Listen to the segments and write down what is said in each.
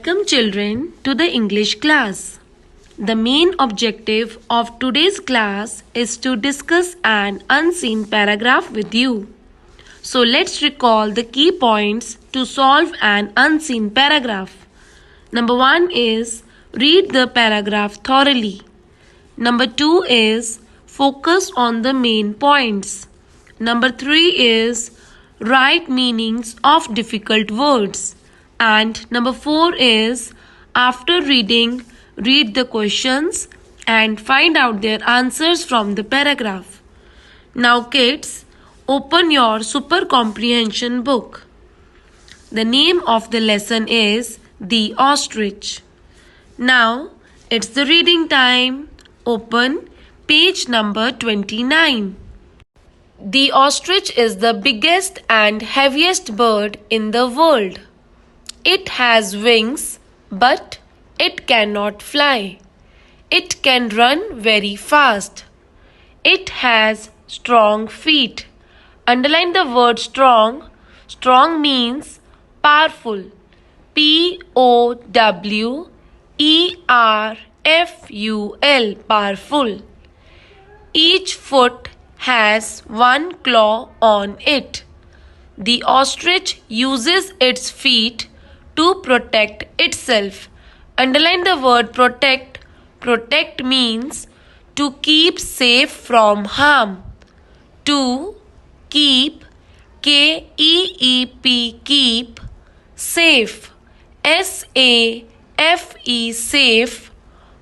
Welcome children to the English class. The main objective of today's class is to discuss an unseen paragraph with you. So let's recall the key points to solve an unseen paragraph. Number 1 is read the paragraph thoroughly. Number 2 is focus on the main points. Number 3 is write meanings of difficult words. And number 4 is after reading, read the questions and find out their answers from the paragraph. Now kids, open your super comprehension book. The name of the lesson is The Ostrich. Now it's the reading time. Open page number 29. The ostrich is the biggest and heaviest bird in the world. It has wings, but it cannot fly. It can run very fast. It has strong feet. Underline the word strong. Strong means powerful. Powerful. Powerful. Each foot has one claw on it. The ostrich uses its feet to protect itself. Underline the word protect. Protect means to keep safe from harm. To keep, K-E-E-P, keep, safe, S-A-F-E, safe,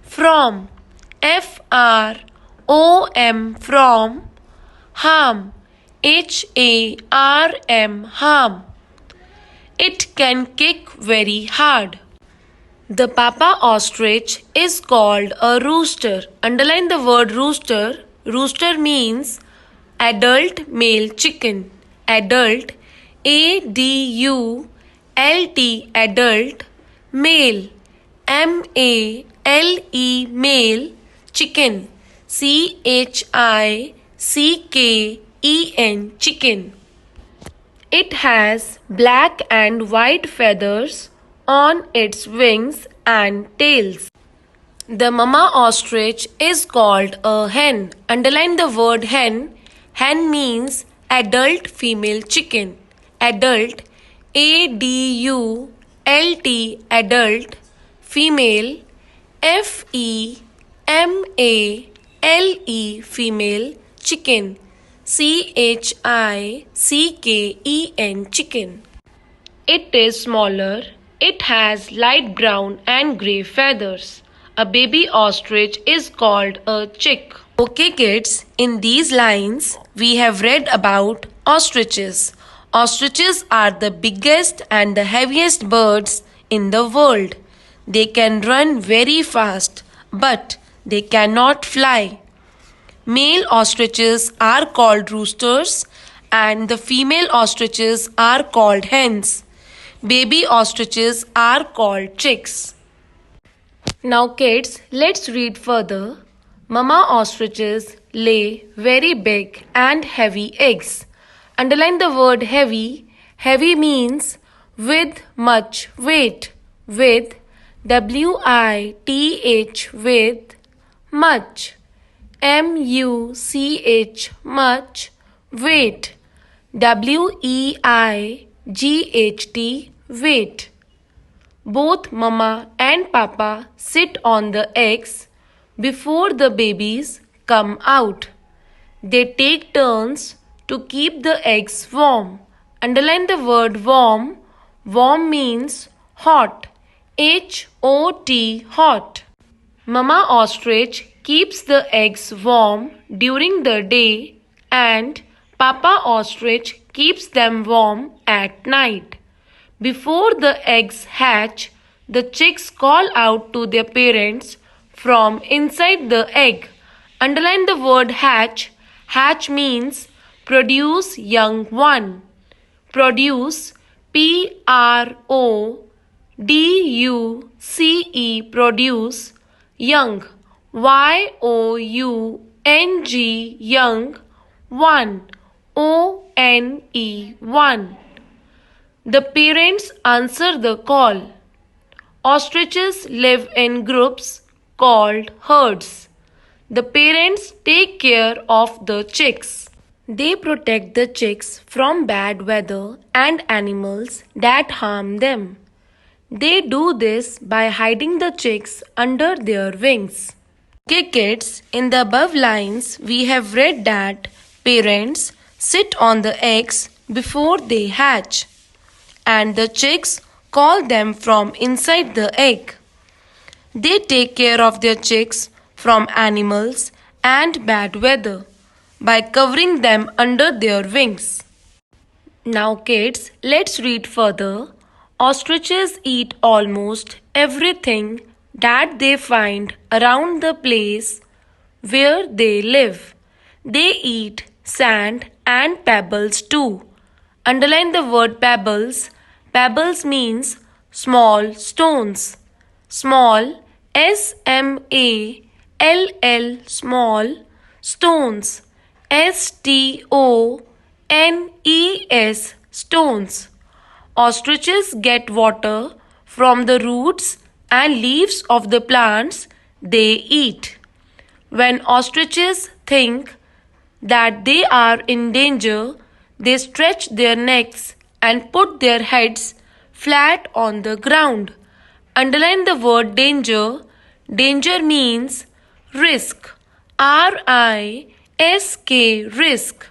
from, F-R-O-M, from, harm, H-A-R-M, harm. It can kick very hard. The papa ostrich is called a rooster. Underline the word rooster. Rooster means adult male chicken. Adult, A-D-U-L-T, adult, male, M-A-L-E, male, chicken, C-H-I-C-K-E-N, chicken. It has black and white feathers on its wings and tails. The mama ostrich is called a hen. Underline the word hen. Hen means adult female chicken. Adult, A-D-U-L-T, adult, female, F-E-M-A-L-E, female, chicken, C-H-I-C-K-E-N, chicken. It is smaller. It has light brown and grey feathers. A baby ostrich is called a chick. Okay kids, in these lines we have read about ostriches. Ostriches are the biggest and the heaviest birds in the world. They can run very fast, but they cannot fly. Male ostriches are called roosters and the female ostriches are called hens. Baby ostriches are called chicks. Now kids, let's read further. Mama ostriches lay very big and heavy eggs. Underline the word heavy. Heavy means with much weight. With, W-I-T-H, with, much, M-U-C-H, much, weight, W-E-I-G-H-T, weight. Both mama and papa sit on the eggs before the babies come out. They take turns to keep the eggs warm. Underline the word warm. Warm means hot, H-O-T, hot. Mama ostrich keeps the eggs warm during the day and papa ostrich keeps them warm at night. Before the eggs hatch, the chicks call out to their parents from inside the egg. Underline the word hatch. Hatch means produce young one. Produce, P-R-O-D-U-C-E, produce, young, Y-O-U-N-G, young, one, O-N-E, one. The parents answer the call. Ostriches live in groups called herds. The parents take care of the chicks. They protect the chicks from bad weather and animals that harm them. They do this by hiding the chicks under their wings. Okay, kids, in the above lines, we have read that parents sit on the eggs before they hatch, and the chicks call them from inside the egg. They take care of their chicks from animals and bad weather by covering them under their wings. Now, kids, let's read further. Ostriches eat almost everything that they find around the place where they live. They eat sand and pebbles too. Underline the word pebbles. Pebbles means small stones. Small, S-M-A-L-L, small, stones, S-T-O-N-E-S, stones. Ostriches get water from the roots and leaves of the plants they eat. When ostriches think that they are in danger, they stretch their necks and put their heads flat on the ground. Underline the word danger. Danger means risk. R-I-S-K, risk.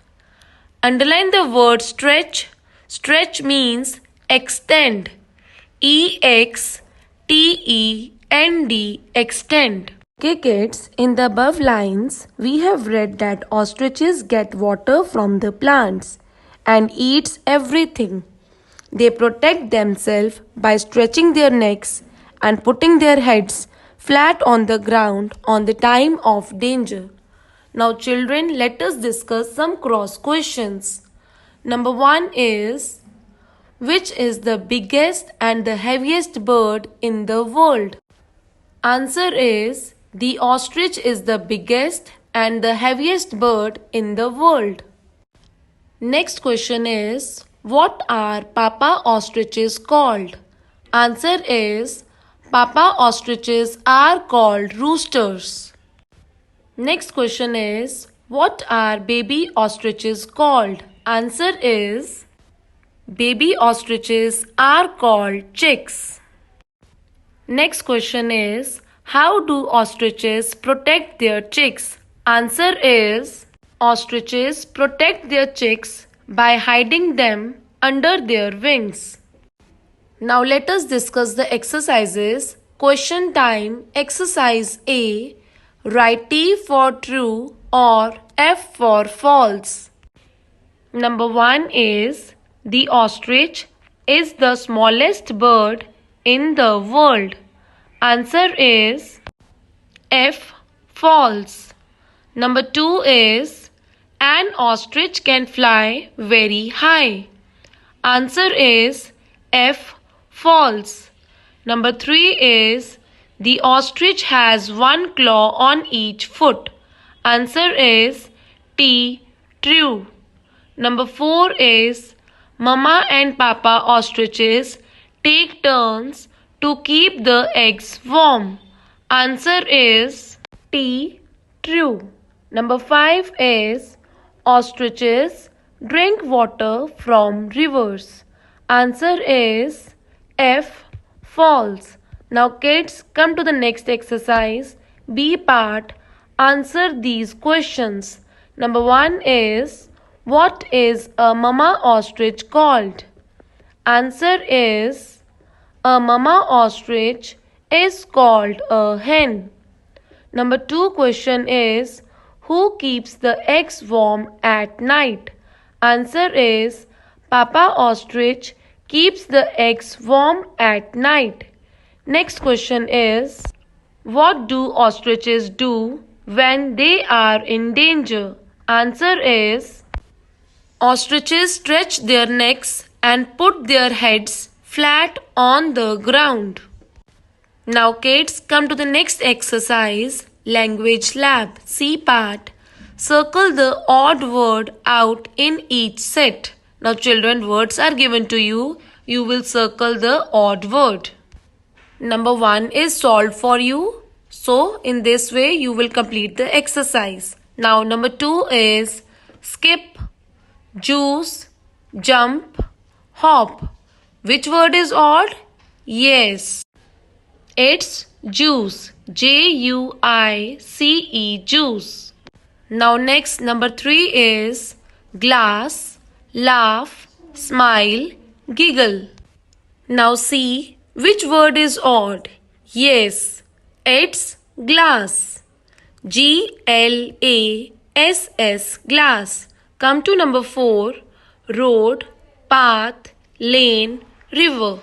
Underline the word stretch. Stretch means extend. E-X-T-E-N-D, extend. Okay, kids, in the above lines, we have read that ostriches get water from the plants and eats everything. They protect themselves by stretching their necks and putting their heads flat on the ground on the time of danger. Now, children, let us discuss some cross questions. Number 1 is, which is the biggest and the heaviest bird in the world? Answer is, the ostrich is the biggest and the heaviest bird in the world. Next question is, what are papa ostriches called? Answer is, papa ostriches are called roosters. Next question is, what are baby ostriches called? Answer is, baby ostriches are called chicks. Next question is, how do ostriches protect their chicks? Answer is, ostriches protect their chicks by hiding them under their wings. Now let us discuss the exercises. Question time. Exercise A. Write T for true or F for false. Number 1 is, the ostrich is the smallest bird in the world. Answer is F, false. Number 2 is, an ostrich can fly very high. Answer is F, false. Number 3 is, the ostrich has one claw on each foot. Answer is T, true. Number 4 is, mama and papa ostriches take turns to keep the eggs warm. Answer is T, true. Number 5 is, ostriches drink water from rivers. Answer is F, false. Now kids, come to the next exercise. B part. Answer these questions. Number 1 is, what is a mama ostrich called? Answer is, a mama ostrich is called a hen. Number 2 question is, who keeps the eggs warm at night? Answer is, papa ostrich keeps the eggs warm at night. Next question is, what do ostriches do when they are in danger? Answer is, ostriches stretch their necks and put their heads flat on the ground. Now kids, come to the next exercise. Language lab. C part. Circle the odd word out in each set. Now children, words are given to you. You will circle the odd word. Number 1 is solved for you. So, in this way, you will complete the exercise. Now, number 2 is skip, juice, jump, hop. Which word is odd? Yes, it's juice. Juice. Juice. Now, next, number 3 is glass, laugh, smile, giggle. Now see, which word is odd? Yes, it's glass. Glass, glass. Come to number 4, road, path, lane, river.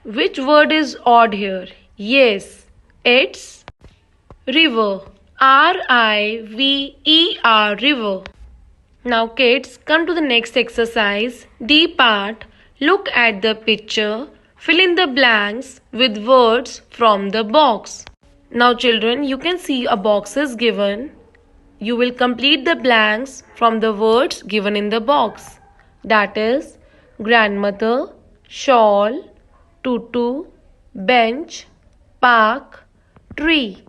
Which word is odd here? Yes, it's river. River, river. Now kids, come to the next exercise. D part. Look at the picture. Fill in the blanks with words from the box. Now children, you can see a box is given. You will complete the blanks from the words given in the box. That is grandmother, shawl, tutu, bench, park, tree.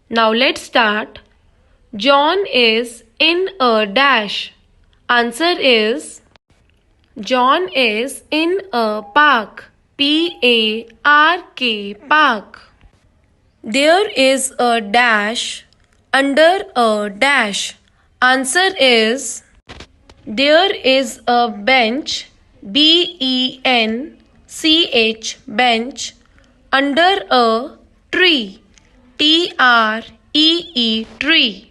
Now let's start. John is in a dash. Answer is John is in a park. P-A-R-K, park. There is a dash under a dash. Answer is there is a bench. B-E-N-C-H, bench, under a tree. T-R-E-E, tree.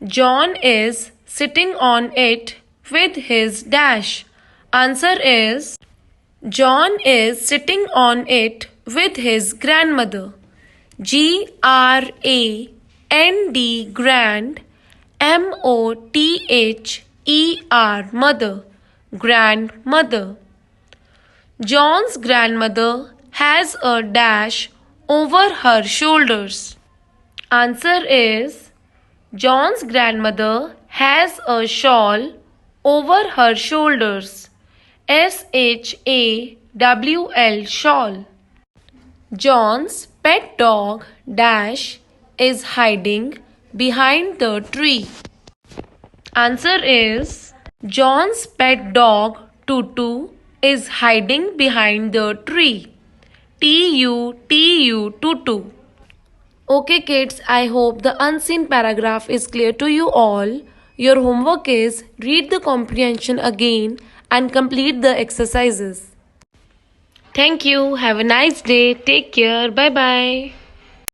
John is sitting on it with his dash. Answer is John is sitting on it with his grandmother. G-R-A-N-D, grand, M-O-T-H-E-R, mother, grandmother. John's grandmother has a dash over her shoulders. Answer is John's grandmother has a shawl over her shoulders. S-H-A-W-L, shawl. John's pet dog dash is hiding behind the tree. Answer is John's pet dog Tutu is hiding behind the tree. T-U-T-U, Tutu. Okay kids, I hope the unseen paragraph is clear to you all. Your homework is read the comprehension again and complete the exercises. Thank you. Have a nice day. Take care. Bye bye.